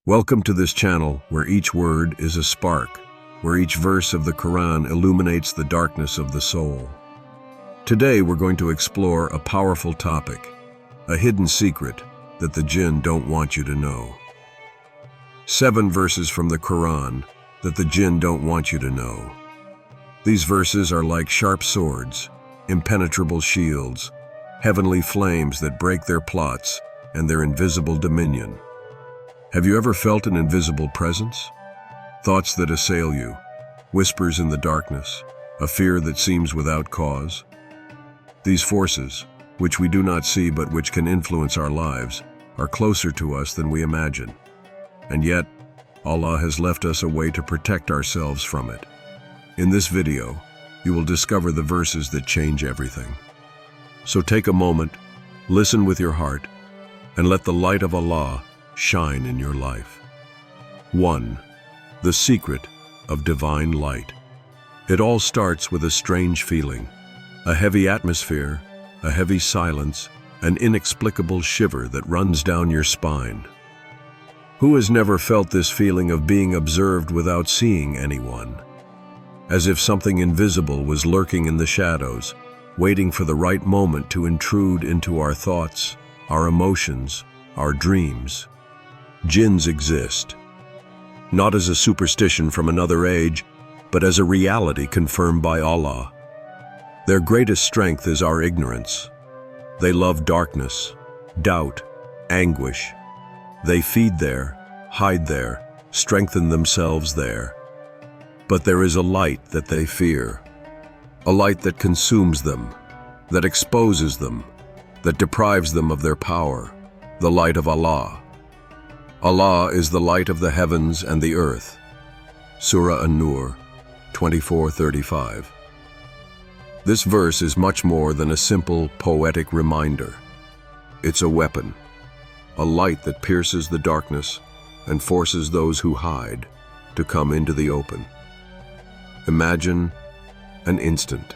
Welcome to this channel where each word is a spark, where each verse of the Quran illuminates the darkness of the soul. Today we're going to explore a powerful topic, a hidden secret that the Jinn don't want you to know. 7 verses from the Quran that the Jinn don't want you to know. These verses are like sharp swords, impenetrable shields, heavenly flames that break their plots and their invisible dominion. Have you ever felt an invisible presence? Thoughts that assail you, whispers in the darkness, a fear that seems without cause? These forces, which we do not see but which can influence our lives, are closer to us than we imagine. And yet, Allah has left us a way to protect ourselves from it. In this video, you will discover the verses that change everything. So take a moment, listen with your heart, and let the light of Allah shine in your life. 1. The secret of divine light. It all starts with a strange feeling, a heavy atmosphere, a heavy silence, an inexplicable shiver that runs down your spine. Who has never felt this feeling of being observed without seeing anyone? As if something invisible was lurking in the shadows, waiting for the right moment to intrude into our thoughts, our emotions, our dreams. Jinns exist, not as a superstition from another age, but as a reality confirmed by Allah. Their greatest strength is our ignorance. They love darkness, doubt, anguish. They feed there, hide there, strengthen themselves there. But there is a light that they fear, a light that consumes them, that exposes them, that deprives them of their power, the light of Allah. Allah is the light of the heavens and the earth. Surah An-Nur 24:35. This verse is much more than a simple poetic reminder. It's a weapon, a light that pierces the darkness and forces those who hide to come into the open. Imagine an instant.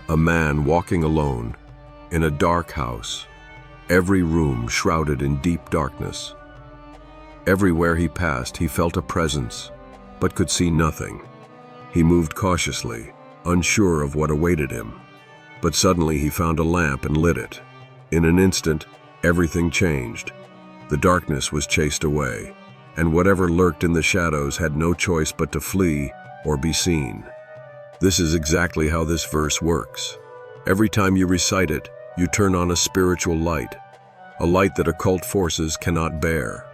A man walking alone in a dark house, every room shrouded in deep darkness. Everywhere he passed, he felt a presence, but could see nothing. He moved cautiously, unsure of what awaited him. But suddenly he found a lamp and lit it. In an instant, everything changed. The darkness was chased away, and whatever lurked in the shadows had no choice but to flee or be seen. This is exactly how this verse works. Every time you recite it, you turn on a spiritual light, a light that occult forces cannot bear.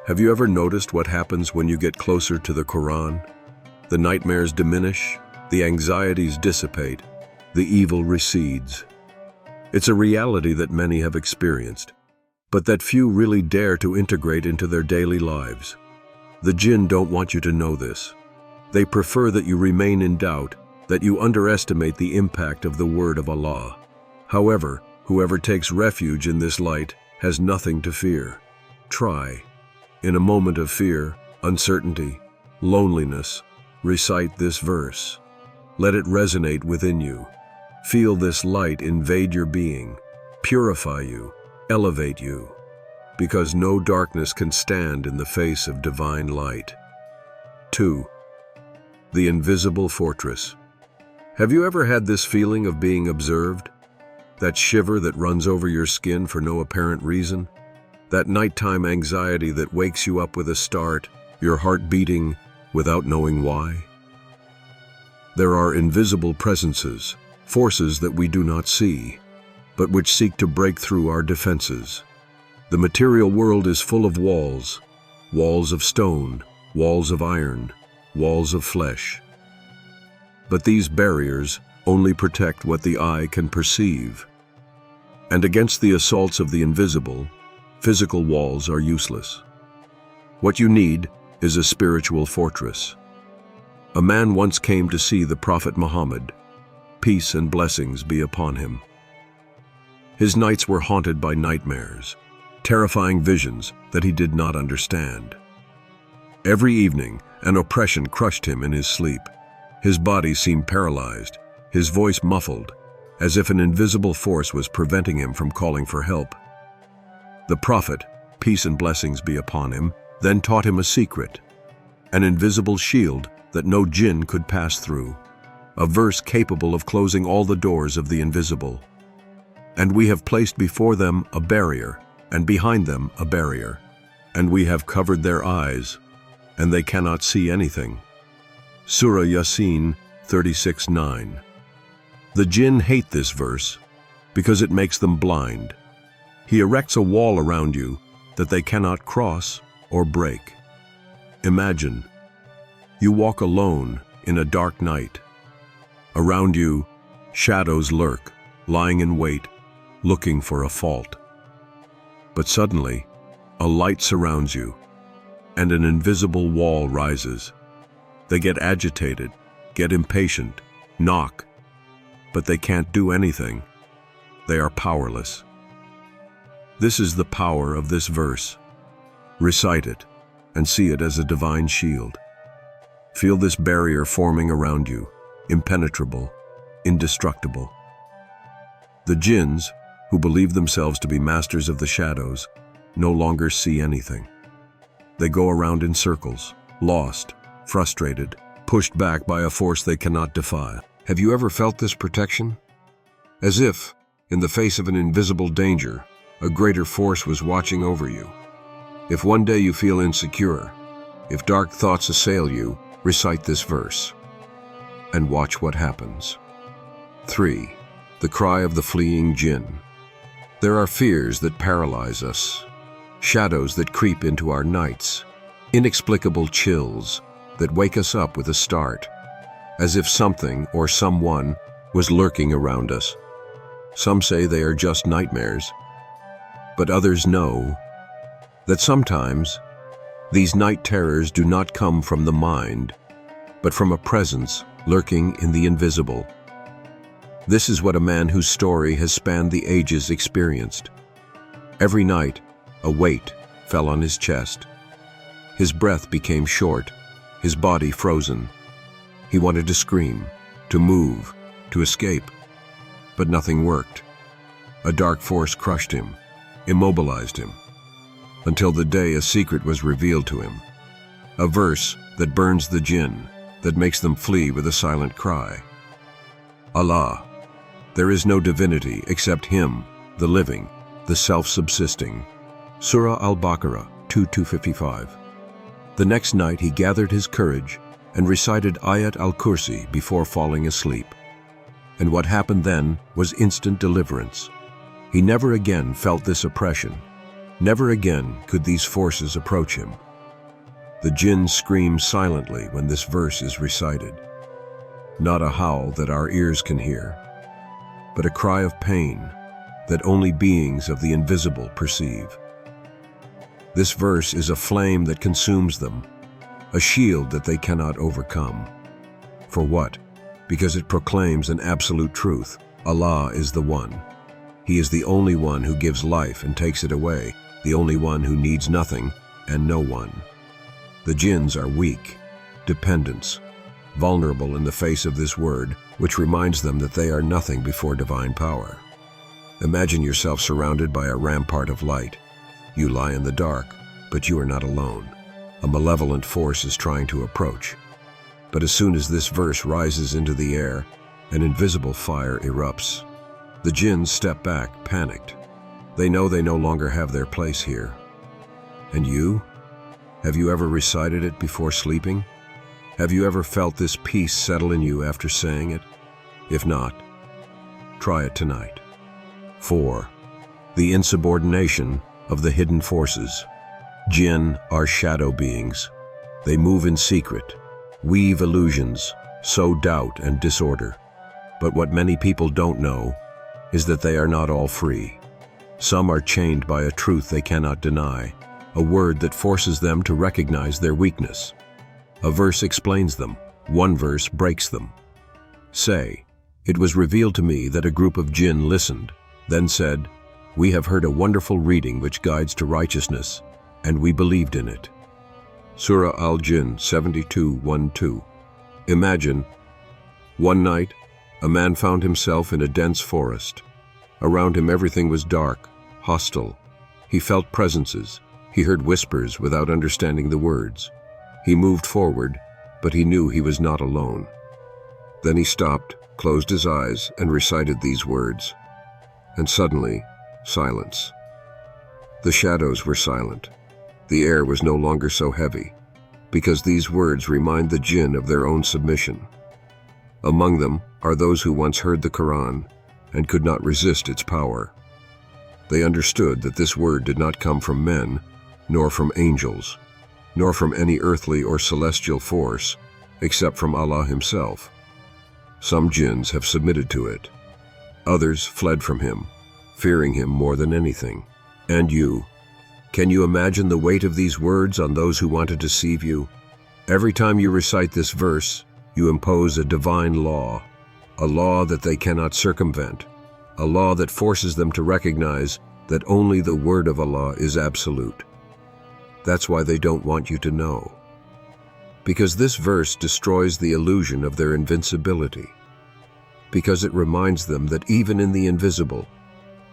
Have you ever noticed what happens when you get closer to the Quran? The nightmares diminish, the anxieties dissipate, the evil recedes. It's a reality that many have experienced, but that few really dare to integrate into their daily lives. The Jinn don't want you to know this. They prefer that you remain in doubt, that you underestimate the impact of the word of Allah. However, whoever takes refuge in this light has nothing to fear. Try. In a moment of fear, uncertainty, loneliness, recite this verse. Let it resonate within you. Feel this light invade your being, purify you, elevate you, because no darkness can stand in the face of divine light. 2. The invisible fortress. Have you ever had this feeling of being observed? That shiver that runs over your skin for no apparent reason? That nighttime anxiety that wakes you up with a start, your heart beating without knowing why? There are invisible presences, forces that we do not see, but which seek to break through our defenses. The material world is full of walls, walls of stone, walls of iron, walls of flesh. But these barriers only protect what the eye can perceive. And against the assaults of the invisible, physical walls are useless. What you need is a spiritual fortress. A man once came to see the Prophet Muhammad. Peace and blessings be upon him. His nights were haunted by nightmares, terrifying visions that he did not understand. Every evening, an oppression crushed him in his sleep. His body seemed paralyzed, his voice muffled, as if an invisible force was preventing him from calling for help. The Prophet, peace and blessings be upon him, then taught him a secret, an invisible shield that no jinn could pass through, a verse capable of closing all the doors of the invisible. And we have placed before them a barrier, and behind them a barrier, and we have covered their eyes, and they cannot see anything. Surah Yasin 36:9. The jinn hate this verse because it makes them blind. He erects a wall around you that they cannot cross or break. Imagine, you walk alone in a dark night. Around you, shadows lurk, lying in wait, looking for a fault. But suddenly, a light surrounds you, and an invisible wall rises. They get agitated, get impatient, knock, but they can't do anything. They are powerless. This is the power of this verse. Recite it and see it as a divine shield. Feel this barrier forming around you, impenetrable, indestructible. The jinns, who believe themselves to be masters of the shadows, no longer see anything. They go around in circles, lost, frustrated, pushed back by a force they cannot defy. Have you ever felt this protection? As if, in the face of an invisible danger, a greater force was watching over you. If one day you feel insecure, if dark thoughts assail you, recite this verse and watch what happens. 3. The cry of the fleeing jinn. There are fears that paralyze us, shadows that creep into our nights, inexplicable chills that wake us up with a start, as if something or someone was lurking around us. Some say they are just nightmares, but others know that sometimes these night terrors do not come from the mind, but from a presence lurking in the invisible. This is what a man whose story has spanned the ages experienced. Every night, a weight fell on his chest. His breath became short, his body frozen. He wanted to scream, to move, to escape, but nothing worked. A dark force crushed him, immobilized him, until the day a secret was revealed to him. A verse that burns the jinn, that makes them flee with a silent cry. Allah, there is no divinity except Him, the living, the self-subsisting. Surah Al-Baqarah 2:255. The next night he gathered his courage and recited Ayat al-Kursi before falling asleep. And what happened then was instant deliverance. He never again felt this oppression. Never again could these forces approach him. The jinn scream silently when this verse is recited. Not a howl that our ears can hear, but a cry of pain that only beings of the invisible perceive. This verse is a flame that consumes them, a shield that they cannot overcome. For what? Because it proclaims an absolute truth. Allah is the one. He is the only one who gives life and takes it away, the only one who needs nothing and no one. The jinns are weak, dependents, vulnerable in the face of this word, which reminds them that they are nothing before divine power. Imagine yourself surrounded by a rampart of light. You lie in the dark, but you are not alone. A malevolent force is trying to approach. But as soon as this verse rises into the air, an invisible fire erupts. The jinns step back, panicked. They know they no longer have their place here. And you? Have you ever recited it before sleeping? Have you ever felt this peace settle in you after saying it? If not, try it tonight. 4. The insubordination of the hidden forces. Jinn are shadow beings. They move in secret, weave illusions, sow doubt and disorder. But what many people don't know is that they are not all free. Some are chained by a truth they cannot deny, a word that forces them to recognize their weakness. A verse explains them, one verse breaks them. Say, it was revealed to me that a group of jinn listened, then said, we have heard a wonderful reading which guides to righteousness, and we believed in it. Surah Al-Jinn 72:1-2. Imagine, one night, a man found himself in a dense forest. Around him everything was dark, hostile. He felt presences, He heard whispers without understanding the words. He moved forward, but he knew he was not alone. Then he stopped, closed his eyes, and recited these words. And suddenly, silence. The shadows were silent. The air was no longer so heavy, because these words remind the jinn of their own submission. Among them are those who once heard the Quran and could not resist its power. They understood that this word did not come from men, nor from angels, nor from any earthly or celestial force, except from Allah Himself. Some jinns have submitted to it. Others fled from Him, fearing Him more than anything. And you, can you imagine the weight of these words on those who want to deceive you? Every time you recite this verse, you impose a divine law, a law that they cannot circumvent, a law that forces them to recognize that only the word of Allah is absolute. That's why they don't want you to know. Because this verse destroys the illusion of their invincibility. Because it reminds them that even in the invisible,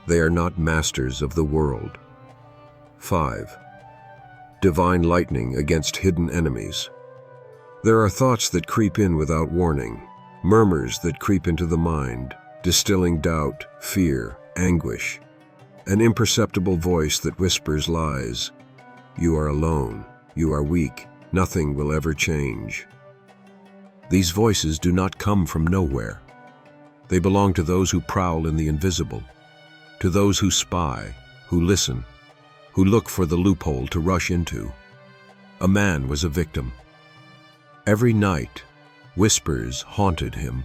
they are not masters of the world. 5. Divine lightning against hidden enemies. There are thoughts that creep in without warning, murmurs that creep into the mind, distilling doubt, fear, anguish, an imperceptible voice that whispers lies. You are alone, you are weak, nothing will ever change. These voices do not come from nowhere. They belong to those who prowl in the invisible, to those who spy, who listen, who look for the loophole to rush into. A man was a victim. Every night, whispers haunted him.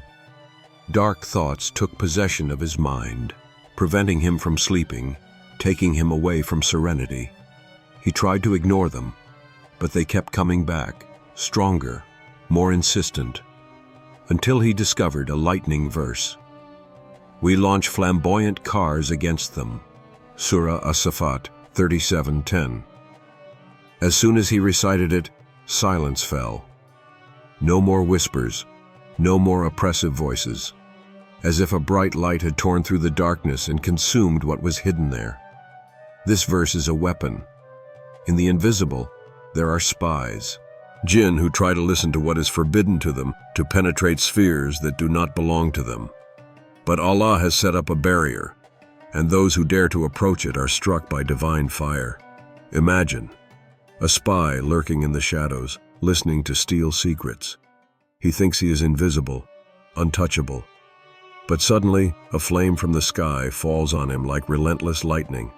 Dark thoughts took possession of his mind, preventing him from sleeping, taking him away from serenity. He tried to ignore them, but they kept coming back, stronger, more insistent, until he discovered a lightning verse. We launch flamboyant cars against them. Surah As-Safat 37:10. As soon as he recited it, silence fell. No more whispers, no more oppressive voices, as if a bright light had torn through the darkness and consumed what was hidden there. This verse is a weapon. In the invisible, there are spies, jinn who try to listen to what is forbidden to them, to penetrate spheres that do not belong to them. But Allah has set up a barrier, and those who dare to approach it are struck by divine fire. Imagine a spy lurking in the shadows, listening to steal secrets. He thinks he is invisible, untouchable. But suddenly, a flame from the sky falls on him like relentless lightning.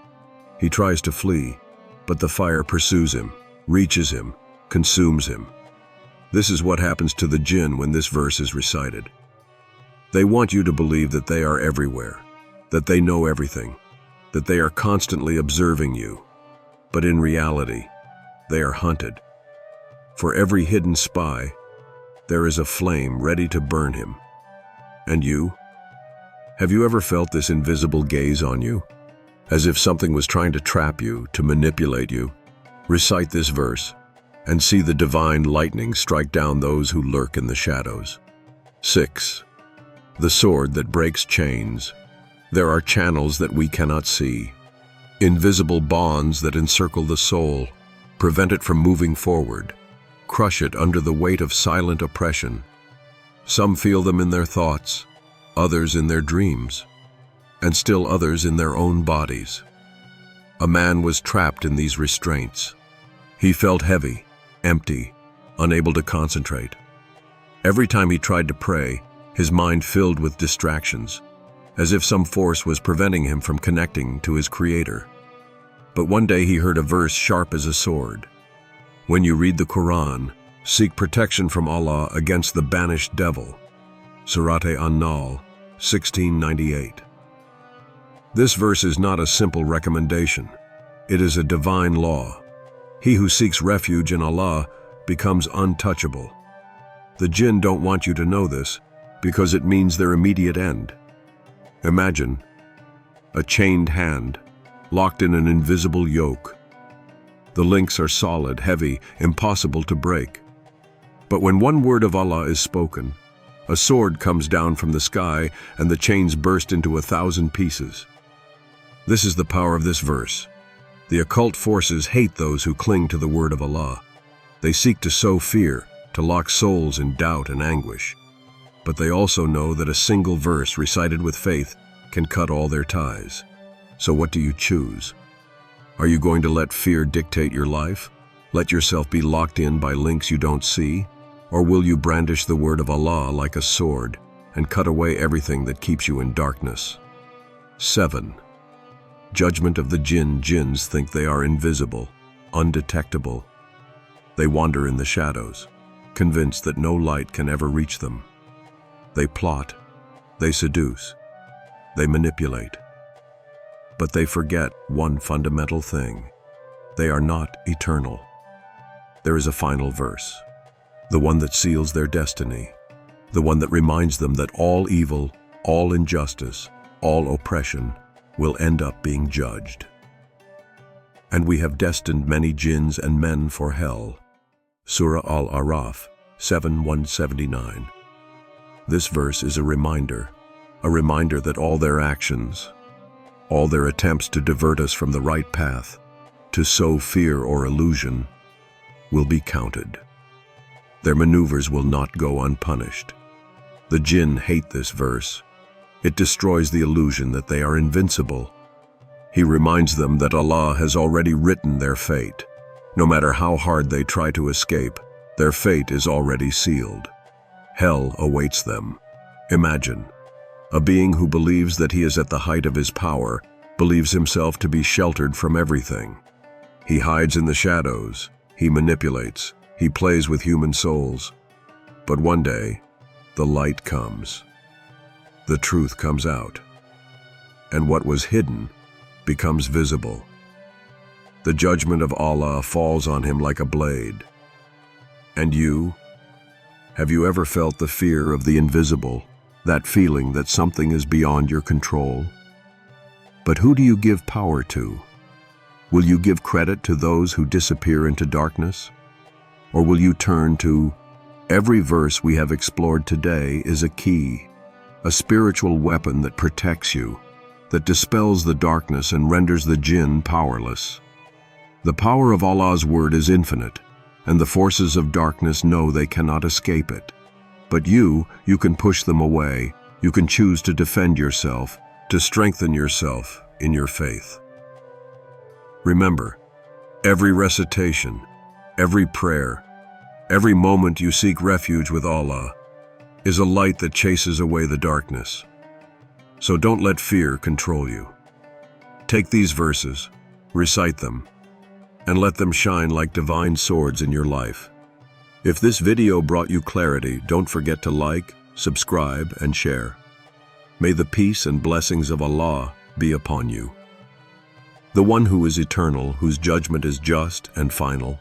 He tries to flee, but the fire pursues him, reaches him, consumes him. This is what happens to the jinn when this verse is recited. They want you to believe that they are everywhere, that they know everything, that they are constantly observing you. But in reality, they are hunted. For every hidden spy, there is a flame ready to burn him. And you? Have you ever felt this invisible gaze on you? As if something was trying to trap you, to manipulate you? Recite this verse, and see the divine lightning strike down those who lurk in the shadows. 6. The sword that breaks chains. There are channels that we cannot see, invisible bonds that encircle the soul, prevent it from moving forward, crush it under the weight of silent oppression. Some feel them in their thoughts, others in their dreams, and still others in their own bodies. A man was trapped in these restraints. He felt heavy, empty, unable to concentrate. Every time he tried to pray, his mind filled with distractions, as if some force was preventing him from connecting to his Creator. But one day he heard a verse sharp as a sword. When you read the Quran, seek protection from Allah against the banished devil. Surah An-Nahl 1698. This verse is not a simple recommendation. It is a divine law. He who seeks refuge in Allah becomes untouchable. The jinn don't want you to know this because it means their immediate end. Imagine a chained hand locked in an invisible yoke. The links are solid, heavy, impossible to break. But when one word of Allah is spoken, a sword comes down from the sky and the chains burst into 1,000 pieces. This is the power of this verse. The occult forces hate those who cling to the word of Allah. They seek to sow fear, to lock souls in doubt and anguish. But they also know that a single verse recited with faith can cut all their ties. So what do you choose? Are you going to let fear dictate your life? Let yourself be locked in by links you don't see? Or will you brandish the word of Allah like a sword and cut away everything that keeps you in darkness? 7. Judgment of the Jinn. Jinns think they are invisible, undetectable. They wander in the shadows, convinced that no light can ever reach them. They plot, they seduce, they manipulate. But they forget one fundamental thing. They are not eternal. There is a final verse, the one that seals their destiny, the one that reminds them that all evil, all injustice, all oppression will end up being judged. And we have destined many jinns and men for hell. Surah Al-Araf 7:179. This verse is a reminder that all their actions, all their attempts to divert us from the right path, to sow fear or illusion, will be counted. Their maneuvers will not go unpunished. The Jinn hate this verse. It destroys the illusion that they are invincible. He reminds them that Allah has already written their fate. No matter how hard they try to escape, their fate is already sealed. Hell awaits them. Imagine, a being who believes that he is at the height of his power, believes himself to be sheltered from everything. He hides in the shadows, he manipulates, he plays with human souls. But one day, the light comes. The truth comes out. And what was hidden becomes visible. The judgment of Allah falls on him like a blade. And you? Have you ever felt the fear of the invisible, that feeling that something is beyond your control? But who do you give power to? Will you give credit to those who disappear into darkness? Or will you turn to every verse we have explored today is a key, a spiritual weapon that protects you, that dispels the darkness and renders the jinn powerless. The power of Allah's word is infinite, and the forces of darkness know they cannot escape it. But you can push them away. You can choose to defend yourself, to strengthen yourself in your faith. Remember, every recitation, every prayer, every moment you seek refuge with Allah is a light that chases away the darkness. So don't let fear control you. Take these verses, recite them, and let them shine like divine swords in your life. If this video brought you clarity, don't forget to like, subscribe, and share. May the peace and blessings of Allah be upon you. The one who is eternal, whose judgment is just and final,